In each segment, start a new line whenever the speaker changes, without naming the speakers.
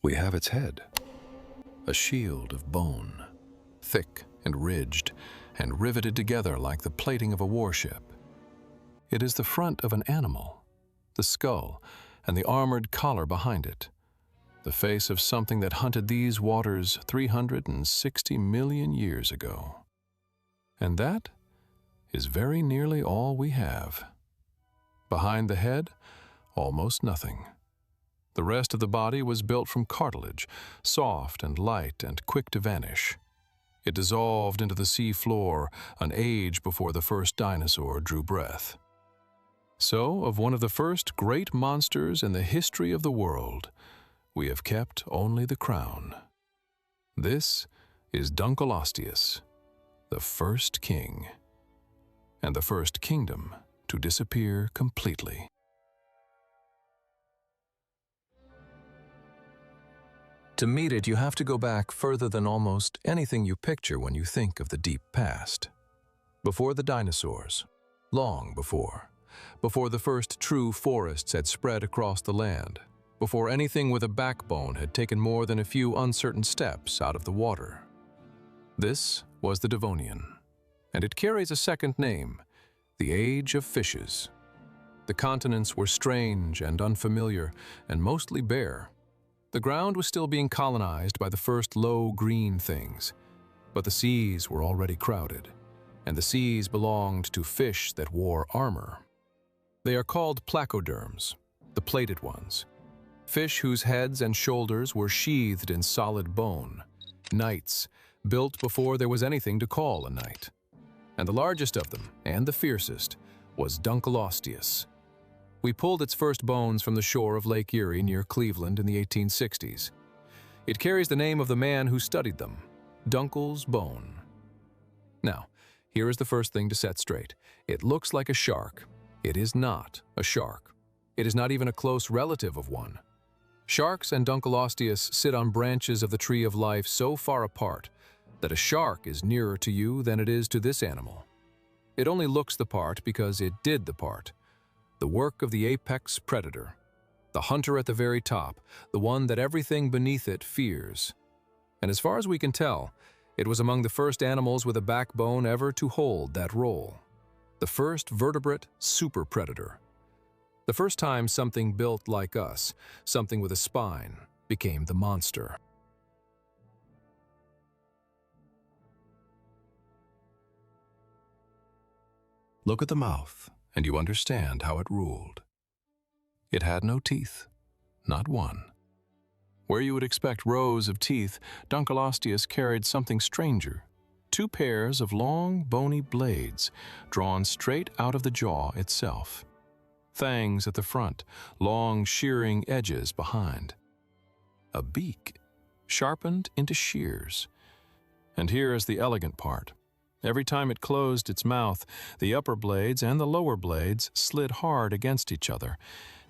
We have its head, a shield of bone, thick and ridged and riveted together like the plating of a warship. It is the front of an animal, the skull and the armored collar behind it, the face of something that hunted these waters 360 million years ago. And that is very nearly all we have. Behind the head, almost nothing. The rest of the body was built from cartilage, soft and light and quick to vanish. It dissolved into the sea floor an age before the first dinosaur drew breath. So, of one of the first great monsters in the history of the world, we have kept only the crown. This is Dunkleosteus, the first king, and the first kingdom to disappear completely. To meet it, you have to go back further than almost anything you picture when you think of the deep past. Before the dinosaurs, long before the first true forests had spread across the land, before anything with a backbone had taken more than a few uncertain steps out of the water. This was the Devonian, and it carries a second name, the Age of Fishes. The continents were strange and unfamiliar and mostly bare. The ground was still being colonized by the first low green things, but the seas were already crowded, and the seas belonged to fish that wore armor. They are called placoderms, the plated ones, fish whose heads and shoulders were sheathed in solid bone, knights, built before there was anything to call a knight. And the largest of them, and the fiercest, was Dunkleosteus. We pulled its first bones from the shore of Lake Erie near Cleveland in the 1860s. It carries the name of the man who studied them, Dunkle's bone. Now, here is the first thing to set straight. It looks like a shark. It is not a shark. It is not even a close relative of one. Sharks and Dunkleosteus sit on branches of the tree of life so far apart that a shark is nearer to you than it is to this animal. It only looks the part because it did the part. The work of the apex predator, the hunter at the very top, the one that everything beneath it fears. And as far as we can tell, it was among the first animals with a backbone ever to hold that role. The first vertebrate super predator. The first time something built like us, something with a spine, became the monster. Look at the mouth, and you understand how it ruled. It had no teeth, not one. Where you would expect rows of teeth, Dunkleosteus carried something stranger, 2 pairs of long, bony blades drawn straight out of the jaw itself. Fangs at the front, long, shearing edges behind. A beak, sharpened into shears. And here is the elegant part. Every time it closed its mouth, the upper blades and the lower blades slid hard against each other,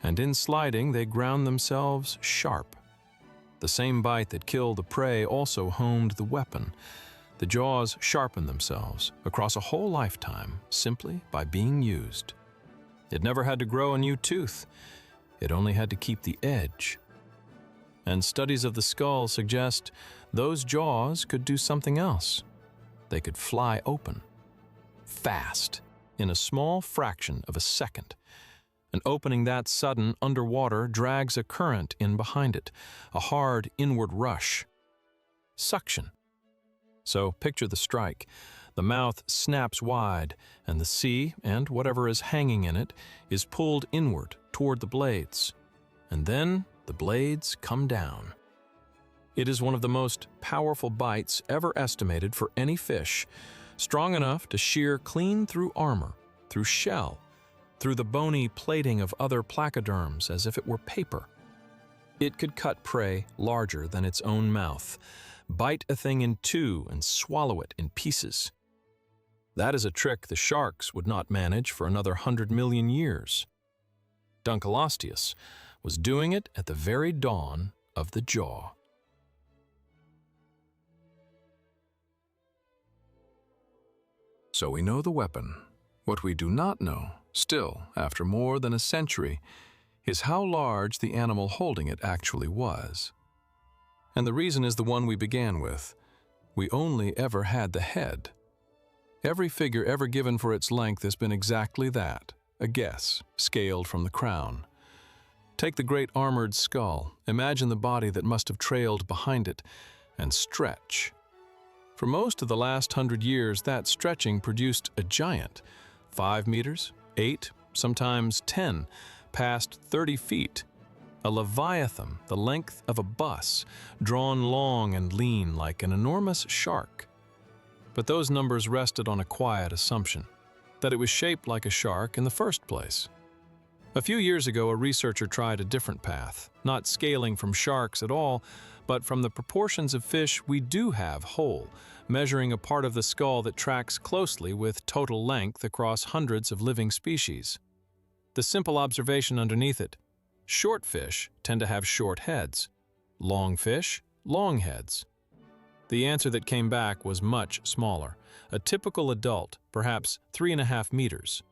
and in sliding they ground themselves sharp. The same bite that killed the prey also honed the weapon. The jaws sharpened themselves across a whole lifetime simply by being used. It never had to grow a new tooth. It only had to keep the edge. And studies of the skull suggest those jaws could do something else. They could fly open, fast, in a small fraction of a second. And opening that sudden underwater drags a current in behind it, a hard inward rush. Suction. So picture the strike. The mouth snaps wide, and the sea, and whatever is hanging in it, is pulled inward toward the blades. And then the blades come down. It is one of the most powerful bites ever estimated for any fish, strong enough to shear clean through armor, through shell, through the bony plating of other placoderms as if it were paper. It could cut prey larger than its own mouth, bite a thing in two and swallow it in pieces. That is a trick the sharks would not manage for another 100 million years. Dunkleosteus was doing it at the very dawn of the jaw. So we know the weapon. What we do not know, still, after more than a century, is how large the animal holding it actually was. And the reason is the one we began with. We only ever had the head. Every figure ever given for its length has been exactly that, a guess, scaled from the crown. Take the great armored skull, imagine the body that must have trailed behind it, and stretch. For most of the last 100 years, that stretching produced a giant, 5 meters, 8, sometimes 10, past 30 feet. A leviathan the length of a bus, drawn long and lean like an enormous shark. But those numbers rested on a quiet assumption, that it was shaped like a shark in the first place. A few years ago, a researcher tried a different path, not scaling from sharks at all, but from the proportions of fish we do have whole, measuring a part of the skull that tracks closely with total length across hundreds of living species. The simple observation underneath it: short fish tend to have short heads, long fish, long heads. The answer that came back was much smaller, a typical adult, perhaps 3.5 meters.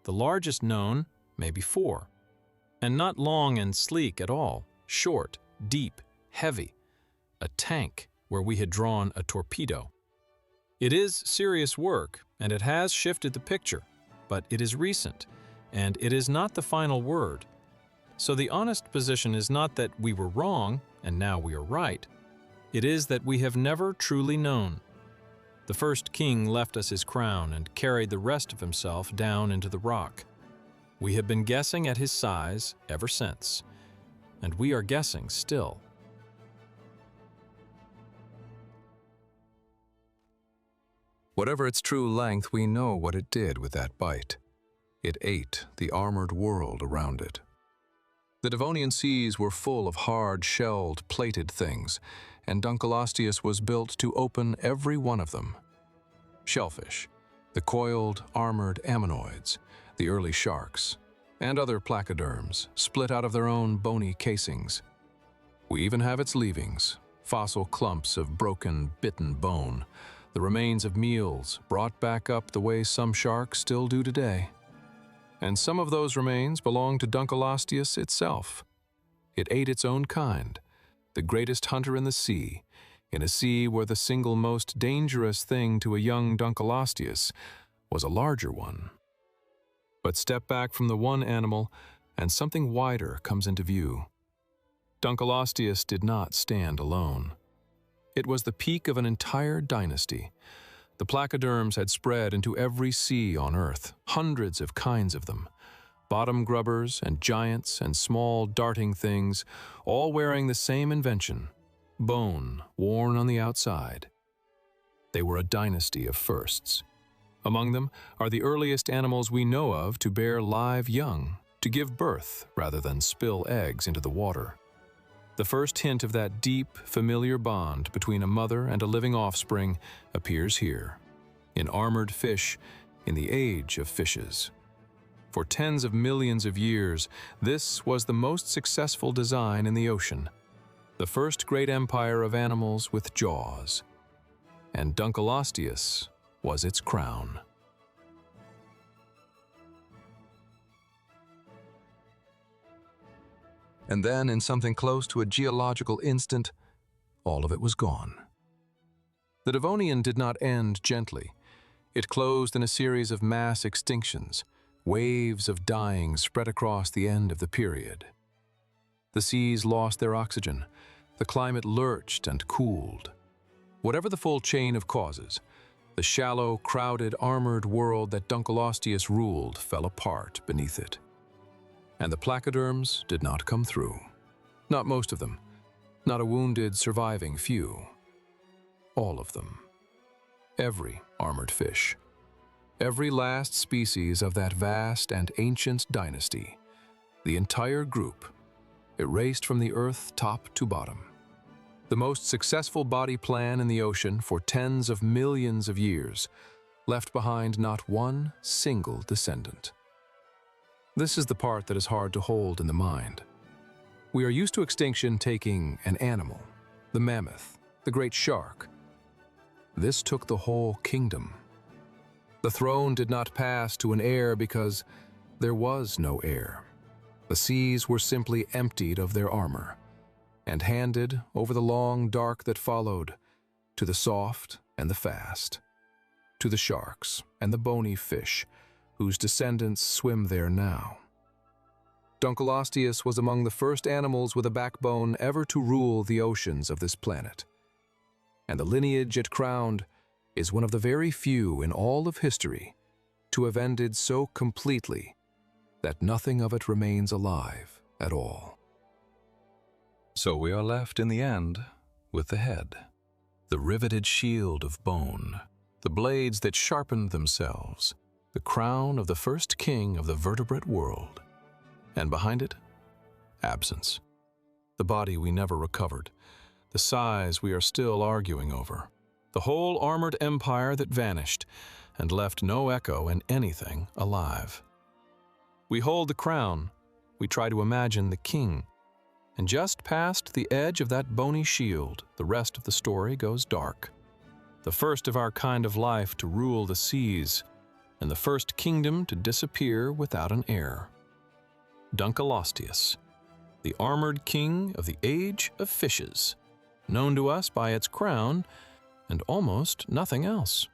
The largest known, maybe 4. And not long and sleek at all, short, deep, heavy. A tank where we had drawn a torpedo. It is serious work, and it has shifted the picture, but it is recent, and it is not the final word. So the honest position is not that we were wrong, and now we are right. It is that we have never truly known. The first king left us his crown and carried the rest of himself down into the rock. We have been guessing at his size ever since, and we are guessing still.
Whatever its true length, we know what it did with that bite. It ate the armored world around it. The Devonian seas were full of hard-shelled, plated things, and Dunkleosteus was built to open every one of them. Shellfish, the coiled, armored ammonoids, the early sharks, and other placoderms split out of their own bony casings. We even have its leavings, fossil clumps of broken, bitten bone, the remains of meals brought back up the way some sharks still do today. And some of those remains belong to Dunkleosteus itself. It ate its own kind, the greatest hunter in the sea, in a sea where the single most dangerous thing to a young Dunkleosteus was a larger one. But step back from the one animal, and something wider comes into view. Dunkleosteus did not stand alone. It was the peak of an entire dynasty. The placoderms had spread into every sea on Earth, hundreds of kinds of them. Bottom grubbers and giants and small darting things, all wearing the same invention, bone worn on the outside. They were a dynasty of firsts. Among them are the earliest animals we know of to bear live young, to give birth rather than spill eggs into the water. The first hint of that deep, familiar bond between a mother and a living offspring appears here, in armored fish in the Age of Fishes. For tens of millions of years, this was the most successful design in the ocean, the first great empire of animals with jaws. And Dunkleosteus was its crown. And then, in something close to a geological instant, all of it was gone.
The Devonian did not end gently. It closed in a series of mass extinctions, waves of dying spread across the end of the period. The seas lost their oxygen, the climate lurched and cooled. Whatever the full chain of causes, the shallow, crowded, armored world that Dunkleosteus ruled fell apart beneath it. And the placoderms did not come through. Not most of them. Not a wounded, surviving few. All of them. Every armored fish. Every last species of that vast and ancient dynasty. The entire group, erased from the earth top to bottom. The most successful body plan in the ocean for tens of millions of years, left behind not one single descendant. This is the part that is hard to hold in the mind. We are used to extinction taking an animal, the mammoth, the great shark. This took the whole kingdom. The throne did not pass to an heir because there was no heir. The seas were simply emptied of their armor.
and handed over the long dark that followed to the soft and the fast, to the sharks and the bony fish whose descendants swim there now. Dunkleosteus was among the first animals with a backbone ever to rule the oceans of this planet, and the lineage it crowned is one of the very few in all of history to have ended so completely that nothing of it remains alive at all.
So we are left in the end with the head, the riveted shield of bone, the blades that sharpened themselves, the crown of the first king of the vertebrate world. And behind it, absence. The body we never recovered, the size we are still arguing over, the whole armored empire that vanished and left no echo in anything alive. We hold the crown, we try to imagine the king, and just past the edge of that bony shield, the rest of the story goes dark. The first of our kind of life to rule the seas, and the first kingdom to disappear without an heir. Dunkleosteus, the armored king of the Age of Fishes, known to us by its crown and almost nothing else.